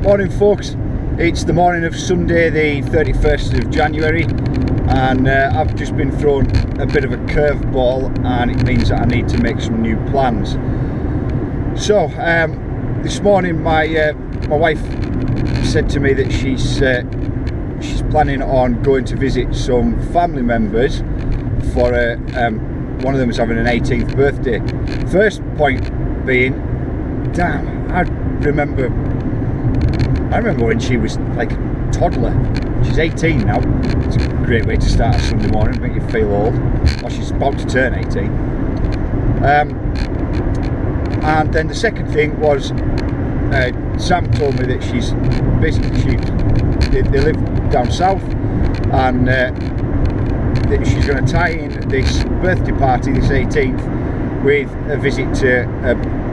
Morning folks, it's the morning of Sunday the 31st of January and I've just been thrown a bit of a curveball, and it means that I need to make some new plans. So this morning my wife said to me that she's planning on going to visit some family members for one of them is having an 18th birthday. First point being, damn, I remember when she was like a toddler. She's 18 now. It's a great way to start a Sunday morning, make you feel old. Well, she's about to turn 18. And then the second thing was, Sam told me that she's basically, they live down south, and that she's going to tie in this birthday party, this 18th, with a visit to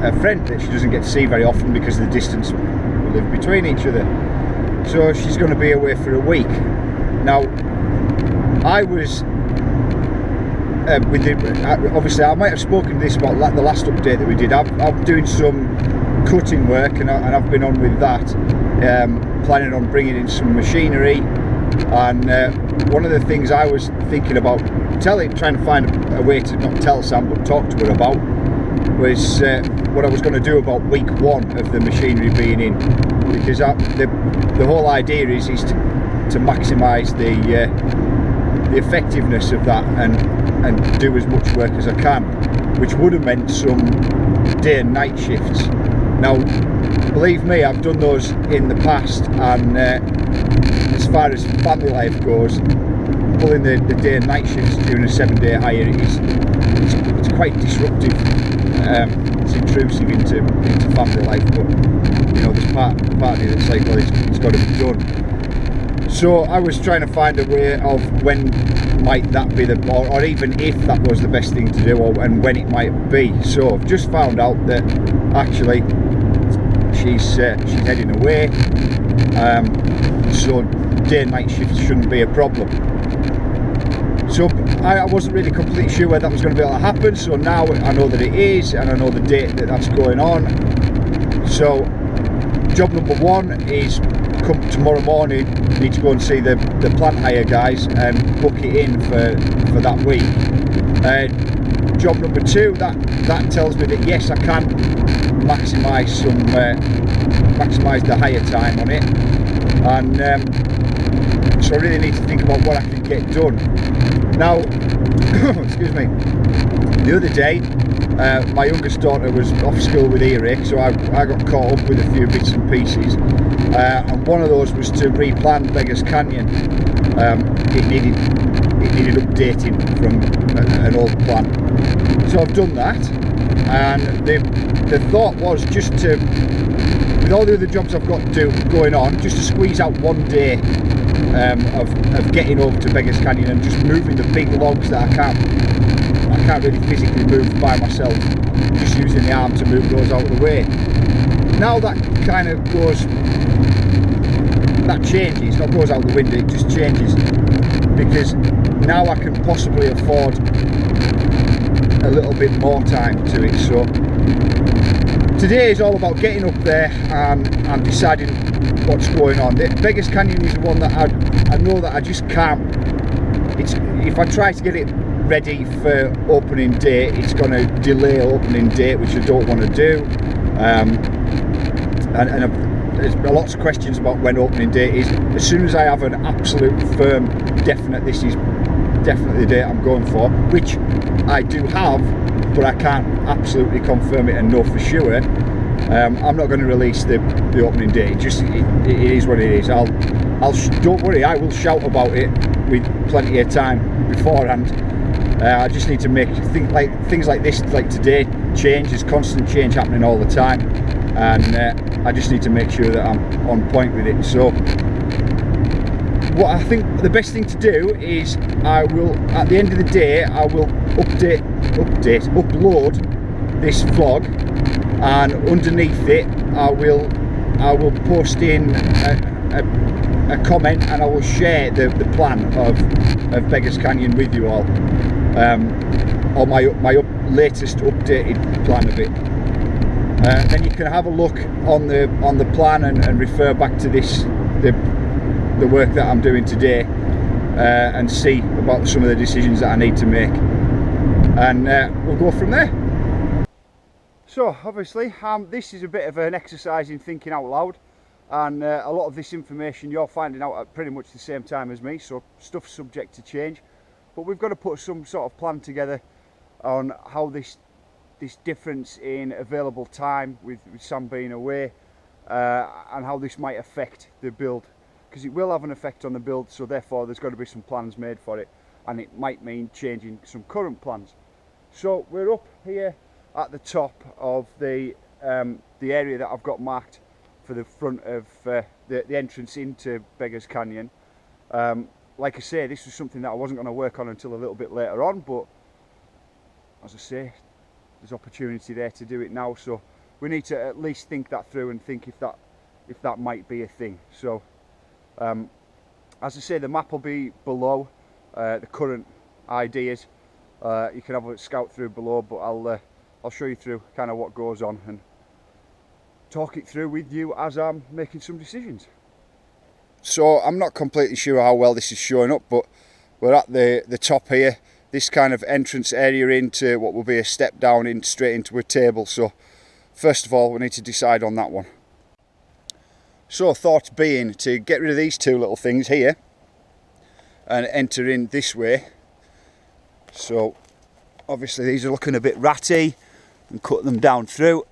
a friend that she doesn't get to see very often because of the distance we live between each other. So she's going to be away for a week. Now, I was obviously I might have spoken to this about the last update that we did. I'm doing some cutting work, and I've been on with that, planning on bringing in some machinery. And one of the things I was thinking about trying to find a way to not tell Sam but talk to her about was what I was going to do about week one of the machinery being in, because the whole idea is to maximise the effectiveness of that and do as much work as I can, which would have meant some day and night shifts. Now, believe me, I've done those in the past, and as far as family life goes, pulling the day and night shifts during a 7-day hire it's quite disruptive. It's intrusive into family life, but you know, there's part of it that's like, well, it's got to be done. So I was trying to find a way of when might that be or even if that was the best thing to do, and when it might be. So I've just found out that actually she's heading away, so day and night shifts shouldn't be a problem. So I wasn't really completely sure whether that was going to be able to happen, so now I know that it is, and I know the date that's going on. So job number one is, come tomorrow morning, need to go and see the plant hire guys and book it in for that week. Job number two, that tells me that yes, I can maximise the hire time on it, and so I really need to think about what I can get done. Now, excuse me, the other day my youngest daughter was off school with earache, so I got caught up with a few bits and pieces, and one of those was to replan Beggar's Canyon. It needed updating from an old plan, so I've done that, and the thought was just to, with all the other jobs I've got going on, just to squeeze out one day of getting over to Beggar's Canyon and just moving the big logs that I can't really physically move by myself, just using the arm to move those out of the way. Now that kind of changes, not goes out the window, it just changes, because now I can possibly afford a little bit more time to it. So today is all about getting up there and deciding what's going on. The Beggar's Canyon is the one that I know that I just can't. If I try to get it ready for opening day, it's going to delay opening date, which I don't want to do. There's lots of questions about when opening date is. As soon as I have an absolute firm, definite, this is definitely the date I'm going for, which I do have, but I can't absolutely confirm it and know for sure. I'm not going to release the opening date. It is what it is. Don't worry, I will shout about it with plenty of time beforehand. I just need to things like this, like today, change. There's constant change happening all the time, and I just need to make sure that I'm on point with it. So what I think the best thing to do is, I will, at the end of the day, I will upload this vlog, and underneath it I will post in a comment, and I will share the plan of Beggar's Canyon with you all, or my latest updated plan of it. Then you can have a look on the plan and refer back to the work that I'm doing today, and see about some of the decisions that I need to make, and we'll go from there. So obviously this is a bit of an exercise in thinking out loud, and a lot of this information you're finding out at pretty much the same time as me, so stuff's subject to change, but we've got to put some sort of plan together on how this difference in available time with Sam being away, and how this might affect the build, because it will have an effect on the build, so therefore there's got to be some plans made for it, and it might mean changing some current plans. So we're up here at the top of the area that I've got marked for the front of the entrance into Beggar's Canyon. Like I say, this was something that I wasn't going to work on until a little bit later on, but as I say, there's opportunity there to do it now, so we need to at least think that through and think if that might be a thing. So as I say, the map will be below the current ideas. You can have a scout through below, but I'll show you through kind of what goes on and talk it through with you as I'm making some decisions. So I'm not completely sure how well this is showing up, but we're at the top here, this kind of entrance area into what will be a step down in straight into a table. So first of all, we need to decide on that one. So thoughts being to get rid of these two little things here and enter in this way. So obviously these are looking a bit ratty, and cut them down through.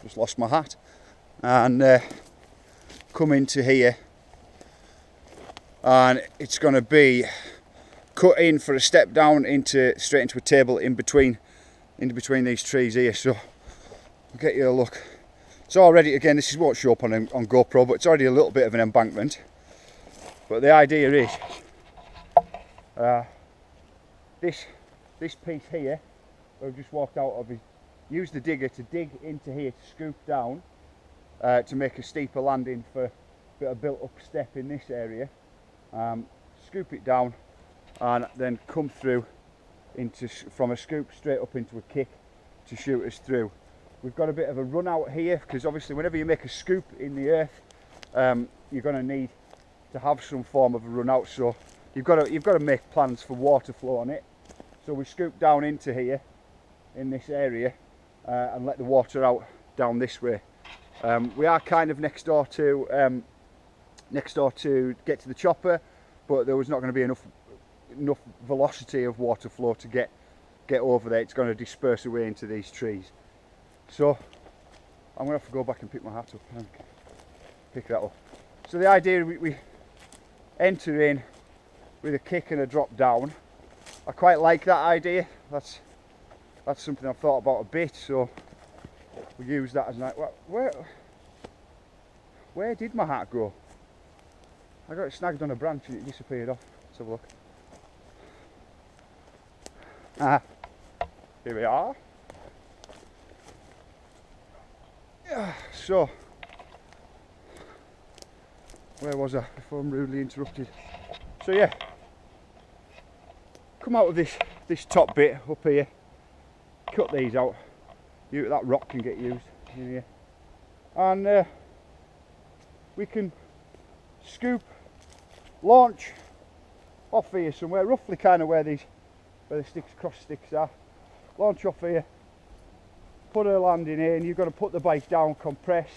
Just lost my hat. And come into here, and it's going to be cut in for a step down straight into a table in between these trees here. So I'll get you a look. It's already, again, this is won't show up on GoPro, but it's already a little bit of an embankment. But the idea is this piece here I've just walked out of, use the digger to dig into here to scoop down to make a steeper landing for a built up step in this area. Scoop it down and then come through from a scoop straight up into a kick to shoot us through. We've got a bit of a run out here, because obviously whenever you make a scoop in the earth, you're going to need to have some form of a run out, so you've got to make plans for water flow on it. So we scoop down into here in this area and let the water out down this way. We are kind of next door to get to the chopper, but there was not going to be enough velocity of water flow to get over there. It's going to disperse away into these trees. So I'm going to have to go back and pick my hat up and pick that up. So the idea, we enter in with a kick and a drop down. I quite like that idea. That's something I've thought about a bit, so we use that as an idea. Where did my hat go? I got it snagged on a branch and it disappeared off. Let's have a look. Here we are. So where was I before I'm rudely interrupted? So yeah, come out of this top bit up here, cut these out. That rock can get used in here, and we can scoop, launch off here somewhere, roughly kind of where the cross sticks are. Launch off here, put a landing here, and you've got to put the bike down, compress,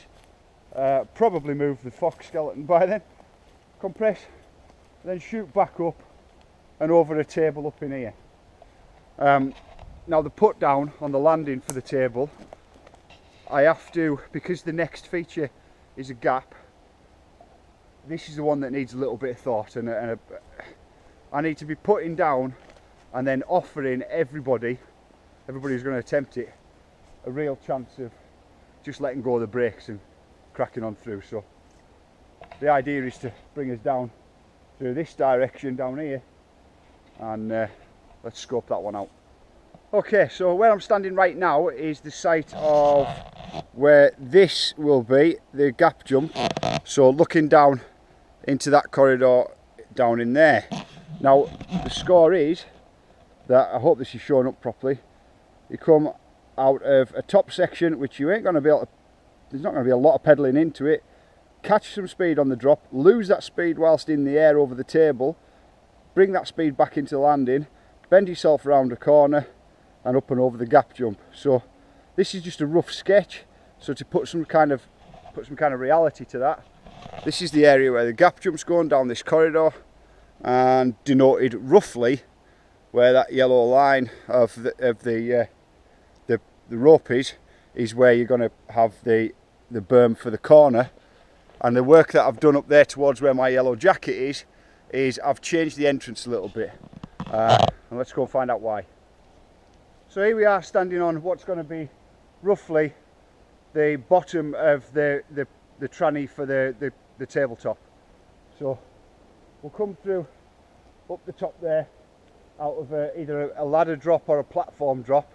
probably move the fox skeleton by then, compress, then shoot back up and over a table up in here. Now the put down on the landing for the table, I have to, because the next feature is a gap, this is the one that needs a little bit of thought, and I need to be putting down and then offering everybody who's going to attempt it a real chance of just letting go of the brakes and cracking on through. So the idea is to bring us down through this direction down here, and let's scope that one out. Okay, so where I'm standing right now is the site of where this will be, the gap jump. So looking down into that corridor down in there. Now the score is that, I hope this is showing up properly, you come out of a top section, which you ain't going to be able to, there's not going to be a lot of pedalling into it, catch some speed on the drop, lose that speed whilst in the air over the table, bring that speed back into landing, bend yourself around a corner and up and over the gap jump. So this is just a rough sketch, so to put some kind of reality to that, this is the area where the gap jump's going down this corridor, and denoted roughly where that yellow line of the rope is where you're going to have the berm for the corner. And the work that I've done up there towards where my yellow jacket is I've changed the entrance a little bit, and let's go and find out why. So here we are standing on what's going to be roughly the bottom of the tranny for the tabletop. So we'll come through up the top there out of either a ladder drop or a platform drop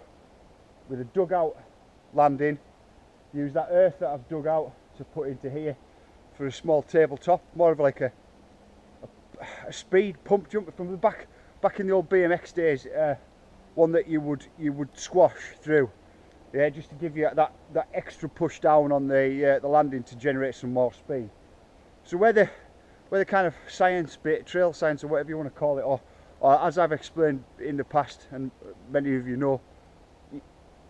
with a dugout landing. Use that earth that I've dug out to put into here for a small tabletop, more of like a speed pump jump from the back in the old BMX days, one that you would squash through, yeah, just to give you that extra push down on the landing to generate some more speed. So where the kind of science bit, trail science or whatever you want to call it, or as I've explained in the past, and many of you know,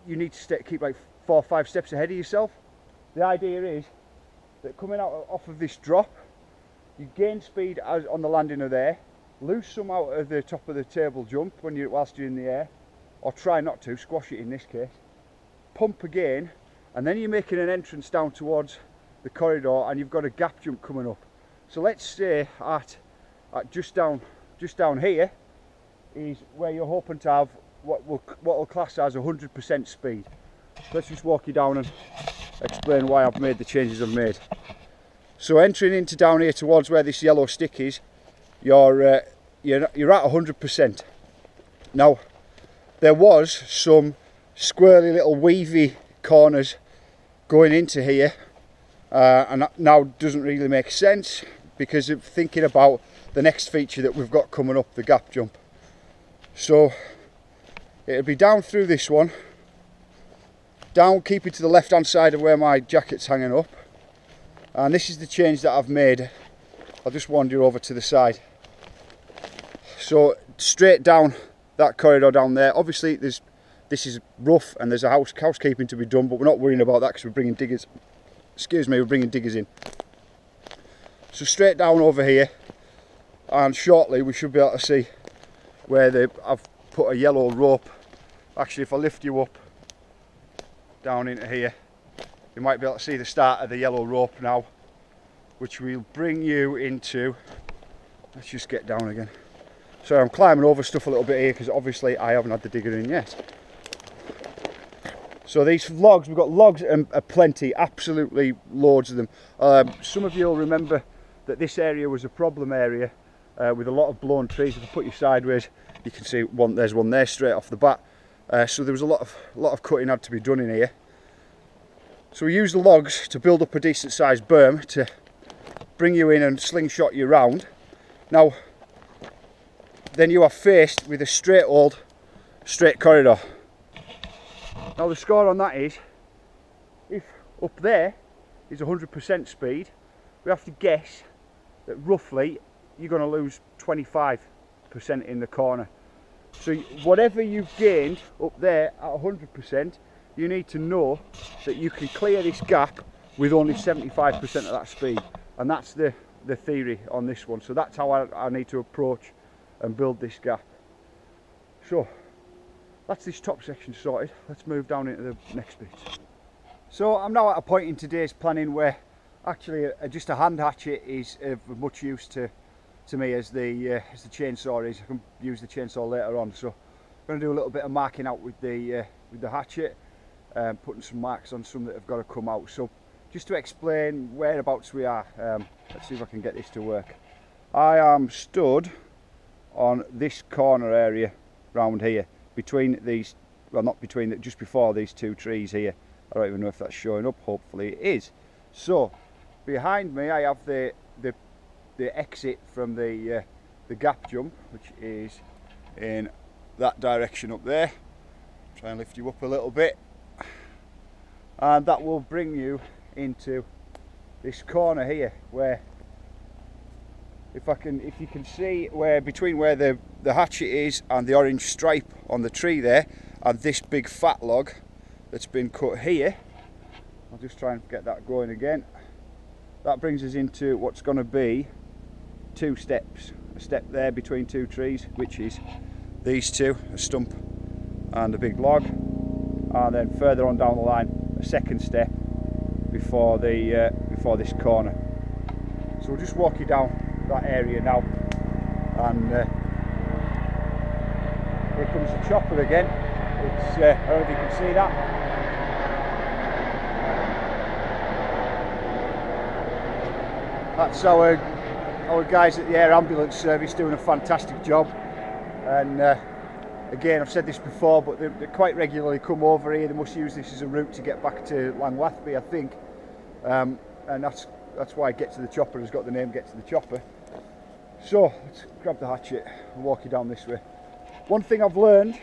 you need to keep like 4 or 5 steps ahead of yourself. The idea is that coming out off of this drop, you gain speed on the landing of there, lose some out of the top of the table jump whilst you're in the air, or try not to, squash it in this case, pump again, and then you're making an entrance down towards the corridor and you've got a gap jump coming up. So let's say at just down here is where you're hoping to have what will class as 100% speed. So let's just walk you down and explain why I've made the changes I've made. So entering into down here towards where this yellow stick is, you're at 100%. Now there was some squirrely little weavy corners going into here, and that now doesn't really make sense because of thinking about the next feature that we've got coming up, the gap jump. So it'll be down through this one, down, keeping to the left hand side of where my jacket's hanging up, and this is the change that I've made. I'll just wander over to the side. So straight down that corridor down there, obviously this is rough and there's a housekeeping to be done, but we're not worrying about that because we're bringing diggers, we're bringing diggers in. So straight down over here, and shortly we should be able to see where I've put a yellow rope. Actually, if I lift you up down into here, you might be able to see the start of the yellow rope now, which will bring you into, let's just get down again. So I'm climbing over stuff a little bit here because obviously I haven't had the digger in yet. So these logs, we've got logs and plenty, absolutely loads of them. Some of you will remember that this area was a problem area with a lot of blown trees. If I put you sideways, you can see there's one there straight off the bat. So there was a lot of cutting had to be done in here. So we used the logs to build up a decent sized berm to bring you in and slingshot you round. Now then you are faced with a straight corridor. Now the score on that is, if up there is 100% speed, we have to guess that roughly you're going to lose 25% in the corner. So whatever you've gained up there at 100%, you need to know that you can clear this gap with only 75% of that speed. And that's the theory on this one. So that's how I need to approach and build this gap. So that's this top section sorted. Let's move down into the next bit. So I'm now at a point in today's planning where actually just a hand hatchet is of much use to me as the chainsaw is. I can use the chainsaw later on. So I'm going to do a little bit of marking out with the hatchet, putting some marks on some that have got to come out. So just to explain whereabouts we are, let's see if I can get this to work. I am stood on this corner area round here, between these, well not between, just before these two trees here. I don't even know if that's showing up, hopefully it is. So behind me I have the exit from the gap jump, which is in that direction up there. Try and lift you up a little bit. and that will bring you into this corner here, where if you can see where between where the hatchet is and the orange stripe on the tree there, and this big fat log that's been cut here. I'll just try and get that going again. That brings us into what's going to be 2 steps. A step there between 2 trees, which is these 2, a stump and a big log, and then further on down the line a 2nd step before before this corner. So we'll just walk you down that area now, and here comes the chopper again. It's I don't know if you can see that. That's our guys at the air ambulance service doing a fantastic job, and again, I've said this before, but they quite regularly come over here. They must use this as a route to get back to Langlathby, I think, and that's why Get to the Chopper has got the name Get to the Chopper. So let's grab the hatchet and walk you down this way. One thing I've learned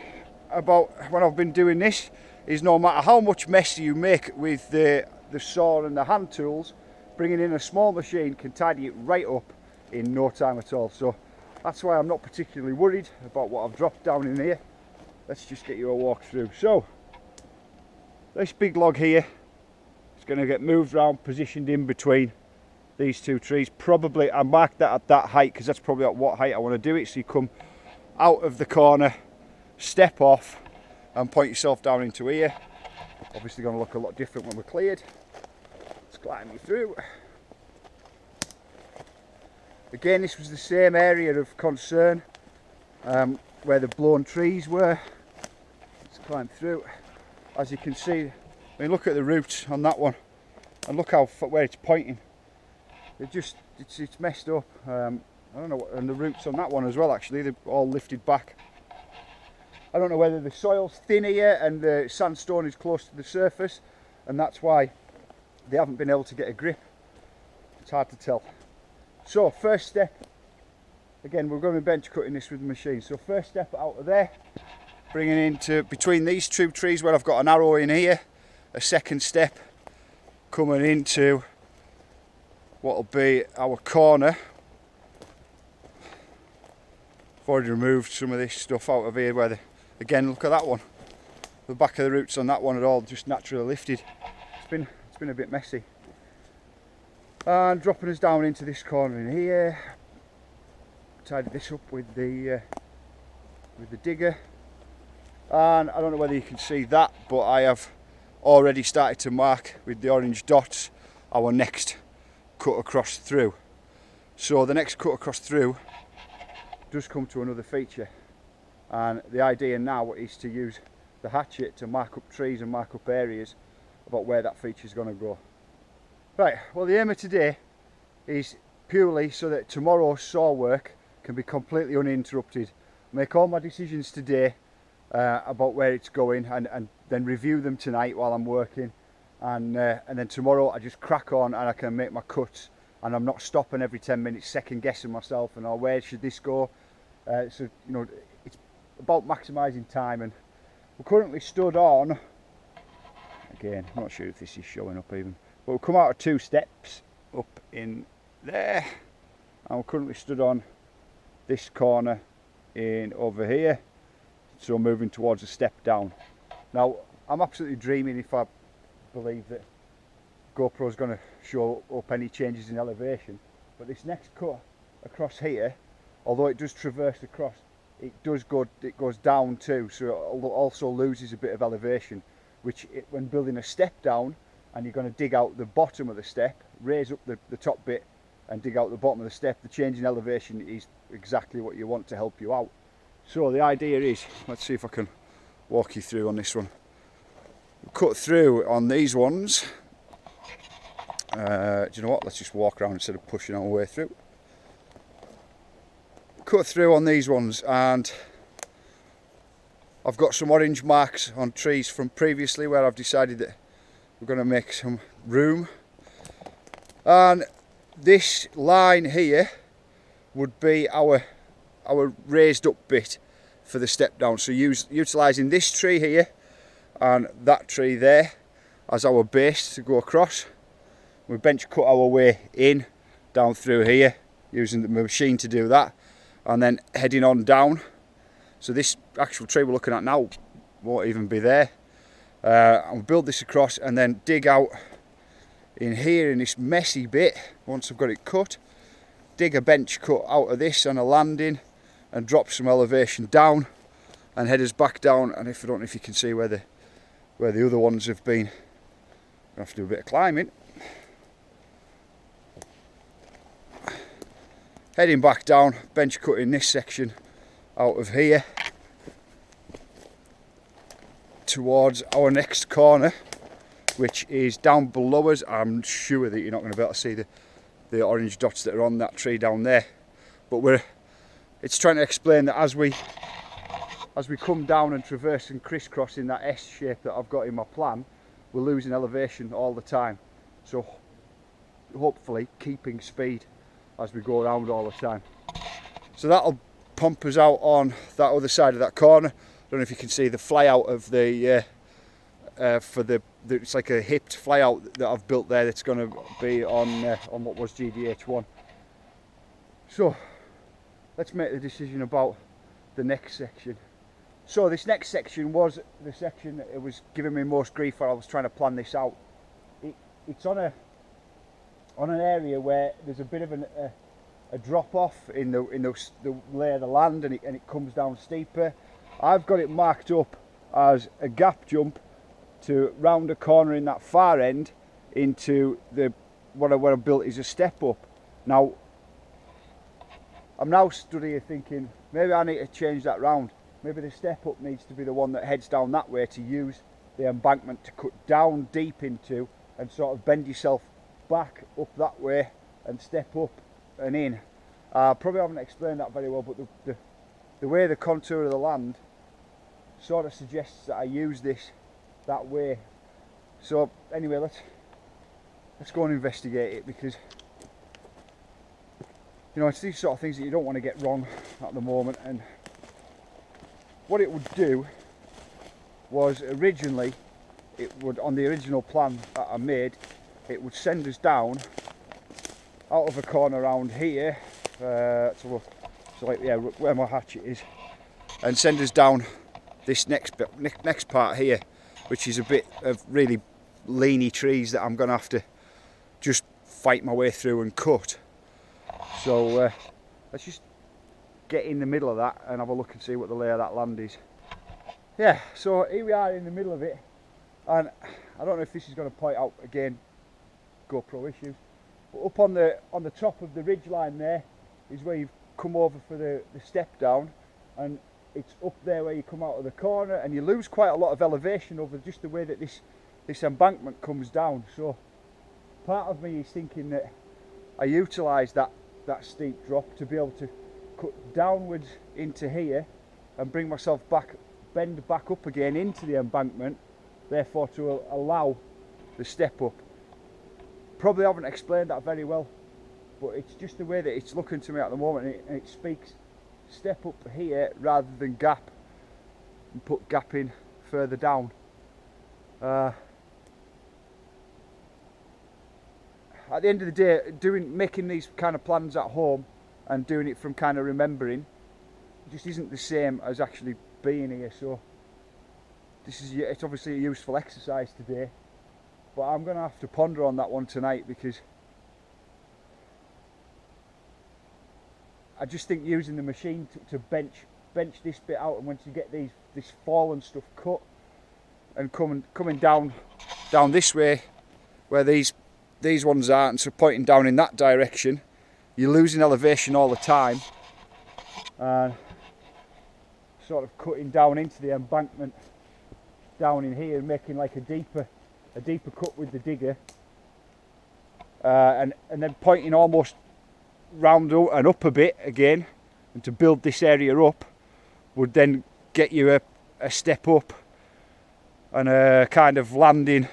about when I've been doing this is no matter how much mess you make with the saw and the hand tools, bringing in a small machine can tidy it right up in no time at all. So that's why I'm not particularly worried about what I've dropped down in here. Let's just get you a walk through. So this big log here is going to get moved around, positioned in between these 2 trees. Probably I marked that at that height because that's probably at what height I want to do it. So you come out of the corner, step off and point yourself down into here. Obviously going to look a lot different when we're cleared. Let's climb you through. Again, this was the same area of concern where the blown trees were. Let's climb through. As you can see, I mean, look at the roots on that one, and look where it's pointing. It's messed up. I don't know and the roots on that one as well, actually, they're all lifted back. I don't know whether the soil's thin here and the sandstone is close to the surface, and that's why they haven't been able to get a grip. It's hard to tell. So first step, again, we're going to be bench cutting this with the machine. So first step out of there, bringing into between these 2 trees where I've got an arrow in here. A 2nd step coming into what'll be our corner. I've already removed some of this stuff out of here where again, look at that one. The back of the roots on that one are all just naturally lifted. It's been a bit messy. And dropping us down into this corner in here. Tidied this up with the digger, and I don't know whether you can see that, but I have already started to mark with the orange dots our next cut across through. So the next cut across through does come to another feature, and the idea now is to use the hatchet to mark up trees and mark up areas about where that feature is going to go. Right, well, the aim of today is purely so that tomorrow's saw work can be completely uninterrupted. Make all my decisions today about where it's going, and then review them tonight while I'm working, and then tomorrow I just crack on and I can make my cuts, and I'm not stopping every 10 minutes second guessing myself and oh, where should this go. So you know, it's about maximising time, and we're currently stood on, again, I'm not sure if this is showing up even, but we'll come out of 2 steps up in there, and we're currently stood on this corner in over here, so moving towards a step down. Now I'm absolutely dreaming if I believe that GoPro's going to show up any changes in elevation, but this next cut across here, although it does traverse across, it goes down too, so it also loses a bit of elevation, which when building a step down and you're going to dig out the bottom of the step, raise up the top bit and dig out the bottom of the step, the change in elevation is exactly what you want to help you out. So the idea is, let's see if I can walk you through on this one. Cut through on these ones. Do you know what, let's just walk around instead of pushing our way through. Cut through on these ones, and I've got some orange marks on trees from previously where I've decided that we're going to make some room, and this line here would be our raised up bit for the step down. So utilising this tree here and that tree there, as our base to go across. We bench cut our way in, down through here, using the machine to do that, and then heading on down. So this actual tree we're looking at now won't even be there. And we'll build this across and then dig out in here in this messy bit, once I've got it cut, dig a bench cut out of this and a landing and drop some elevation down and head us back down. And if I don't know if you can see where the other ones have been, I have to do a bit of climbing. Heading back down, bench cutting this section out of here towards our next corner, which is down below us. I'm sure that you're not going to be able to see the orange dots that are on that tree down there, but it's trying to explain that as we come down and traverse and crisscross in that S shape that I've got in my plan, we're losing elevation all the time, so hopefully keeping speed as we go around all the time. So that'll pump us out on that other side of that corner. I don't know if you can see the fly out of the it's like a hipped fly out that I've built there, that's going to be on what was GDH1. So let's make the decision about the next section. So this next section was the section that it was giving me most grief while I was trying to plan this out. It's on an area where there's a bit of a drop off in the lay of the land, and it comes down steeper. I've got it marked up as a gap jump to round a corner in that far end into what I built is a step up. Now I'm now stood here thinking maybe I need to change that round. Maybe the step up needs to be the one that heads down that way, to use the embankment to cut down deep into and sort of bend yourself back up that way and step up and in. Probably haven't explained that very well, but the way the contour of the land sort of suggests that I use this that way. So anyway, let's go and investigate it, because you know, it's these sort of things that you don't want to get wrong at the moment. And what it would do was, originally it would, on the original plan that I made, it would send us down out of a corner around here, so like, yeah, where my hatchet is, and send us down this next part here, which is a bit of really leany trees that I'm going to have to just fight my way through and cut. So let's just get in the middle of that and have a look and see what the lay of that land is. Yeah, so here we are in the middle of it, and I don't know if this is going to point out, again, GoPro issues, but up on the top of the ridge line there is where you've come over for the step down, and it's up there where you come out of the corner, and you lose quite a lot of elevation over just the way that this embankment comes down. So part of me is thinking that I utilise that steep drop to be able to cut downwards into here and bring myself back, bend back up again into the embankment, therefore to allow the step up. Probably haven't explained that very well, but it's just the way that it's looking to me at the moment, and it speaks step up here rather than gap, and put gap in further down. At the end of the day, making these kind of plans at home and doing it from kind of remembering just isn't the same as actually being here. So it's obviously a useful exercise today, but I'm going to have to ponder on that one tonight, because I just think using the machine to bench this bit out, and once you get this fallen stuff cut and coming down this way where these ones are, and so pointing down in that direction, you're losing elevation all the time, and sort of cutting down into the embankment down in here, making like a deeper cut with the digger, and then pointing almost round and up a bit again, and to build this area up would then get you a step up and a kind of landing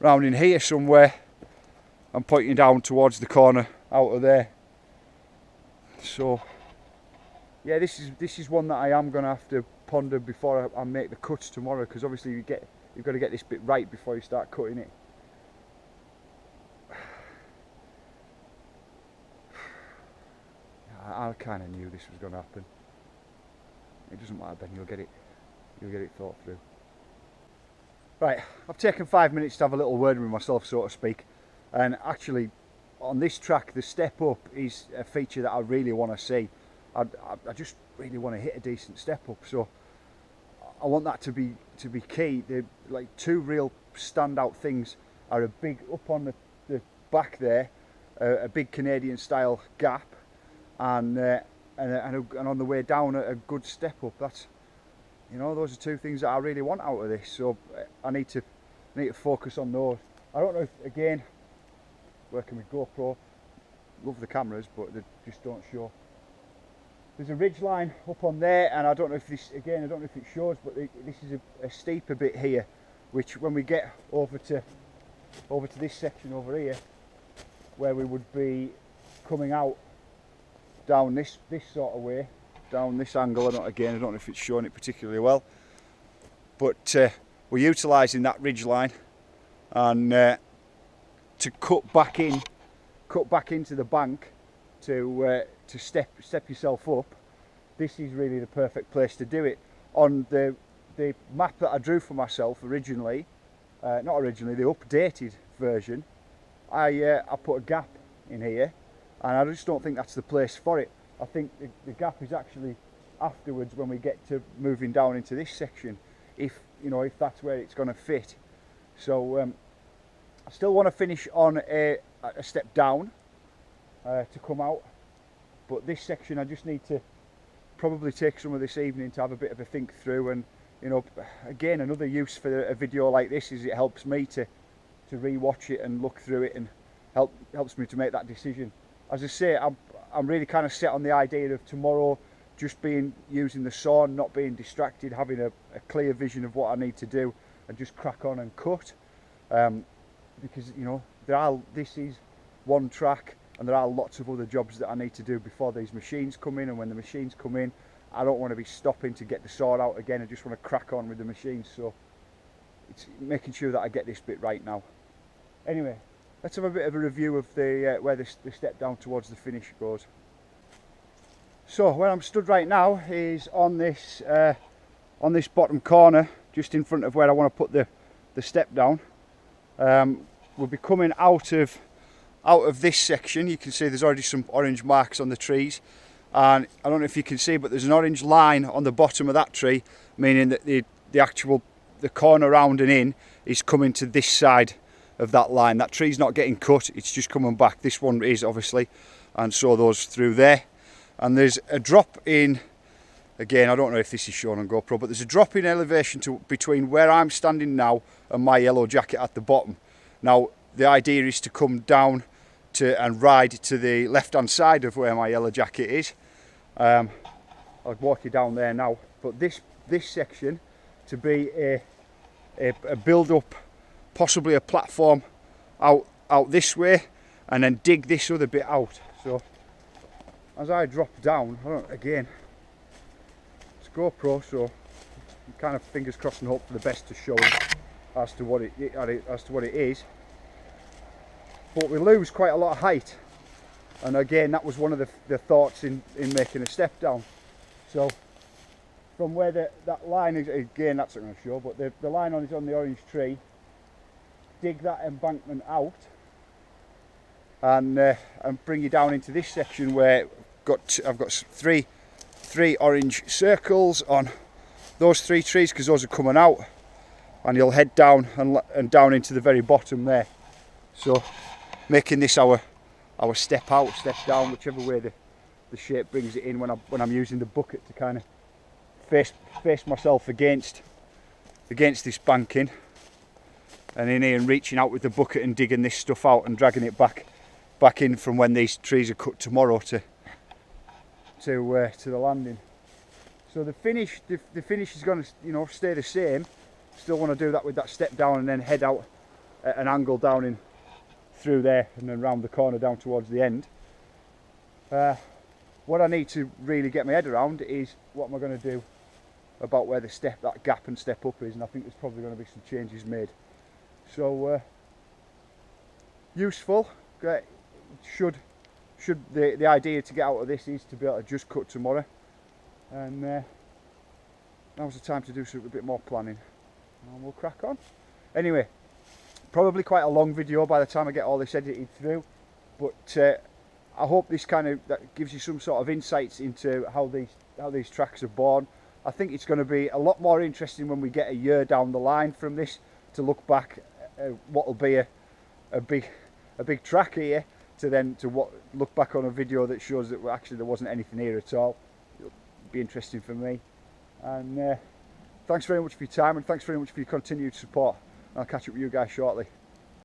round in here somewhere, and pointing down towards the corner out of there. So yeah, this is one that I am going to have to ponder before I make the cuts tomorrow, because obviously you've got to get this bit right before you start cutting it. I kind of knew this was going to happen. It doesn't matter, Ben, you'll get it thought through. Right, I've taken 5 minutes to have a little word with myself, so to speak, and actually on this track the step up is a feature that I really want to see. I just really want to hit a decent step up, so I want that to be key. The like two real standout things are a big up on the back there, a big Canadian style gap, and on the way down a good step up. That's, you know, those are two things that I really want out of this, so I need to focus on those. I don't know if, again, working with GoPro, love the cameras, but they just don't show. There's a ridge line up on there, and I don't know if this, again, I don't know if it shows, but this is a steeper bit here, which when we get over to this section over here, where we would be coming out down this sort of way, down this angle. I don't know if it's showing it particularly well, but we're utilising that ridge line and to cut back into the bank to step yourself up. This is really the perfect place to do it. On the map that I drew for myself originally, the updated version, I put a gap in here, and I just don't think that's the place for it. I think the gap is actually afterwards when we get to moving down into this section, if that's where it's going to fit. So I still want to finish on a step down to come out, but this section I just need to probably take some of this evening to have a bit of a think through. And again, another use for a video like this is it helps me to re-watch it and look through it, and helps me to make that decision. As I say, I'm really kind of set on the idea of tomorrow just using the saw and not being distracted, having a clear vision of what I need to do, and just crack on and cut. Because this is one track, and there are lots of other jobs that I need to do before these machines come in, and when the machines come in, I don't want to be stopping to get the saw out again. I just want to crack on with the machines, so it's making sure that I get this bit right now. Anyway, let's have a bit of a review of where the step down towards the finish goes. So where I'm stood right now is on this bottom corner, just in front of where I want to put the step down. We'll be coming out of this section. You can see there's already some orange marks on the trees, and I don't know if you can see, but there's an orange line on the bottom of that tree, meaning that the corner round and in is coming to this side of that line. That tree's not getting cut, it's just coming back. This one is, obviously, and so those through there. And there's a drop in, again, I don't know if this is shown on GoPro, but there's a drop in elevation between where I'm standing now and my yellow jacket at the bottom. Now the idea is to come down and ride to the left hand side of where my yellow jacket is. I'll walk you down there now, but this section to be a build up, possibly a platform out this way, and then dig this other bit out. So as I drop down, again, it's GoPro, so I'm kind of fingers crossed and hope for the best to show as to what it is. But we lose quite a lot of height, and again, that was one of the thoughts in making a step down. So from where that line is, again, that's not going to show, but the line is on the orange tree. Dig that embankment out and bring you down into this section where I've got three orange circles on those three trees, because those are coming out, and you'll head down and down into the very bottom there. So making this our step out, step down, whichever way the shape brings it in, when I'm using the bucket to kind of face myself against this banking, and in here and reaching out with the bucket and digging this stuff out and dragging it back in from when these trees are cut tomorrow to the landing. So the finish is going to stay the same. Still want to do that with that step down and then head out at an angle down in through there and then round the corner down towards the end. What I need to really get my head around is what am I going to do about where the that gap and step up is, and I think there's probably going to be some changes made. So useful. Great. Should the idea to get out of this is to be able to just cut tomorrow, and now's the time to do a bit more planning, and we'll crack on. Anyway, probably quite a long video by the time I get all this edited through, but I hope this that gives you some sort of insights into how these tracks are born. I think it's going to be a lot more interesting when we get a year down the line from this to look back at what will be a big track here, to look back on a video that shows that actually there wasn't anything here at all. It'll be interesting for me. And thanks very much for your time, and thanks very much for your continued support. I'll catch up with you guys shortly.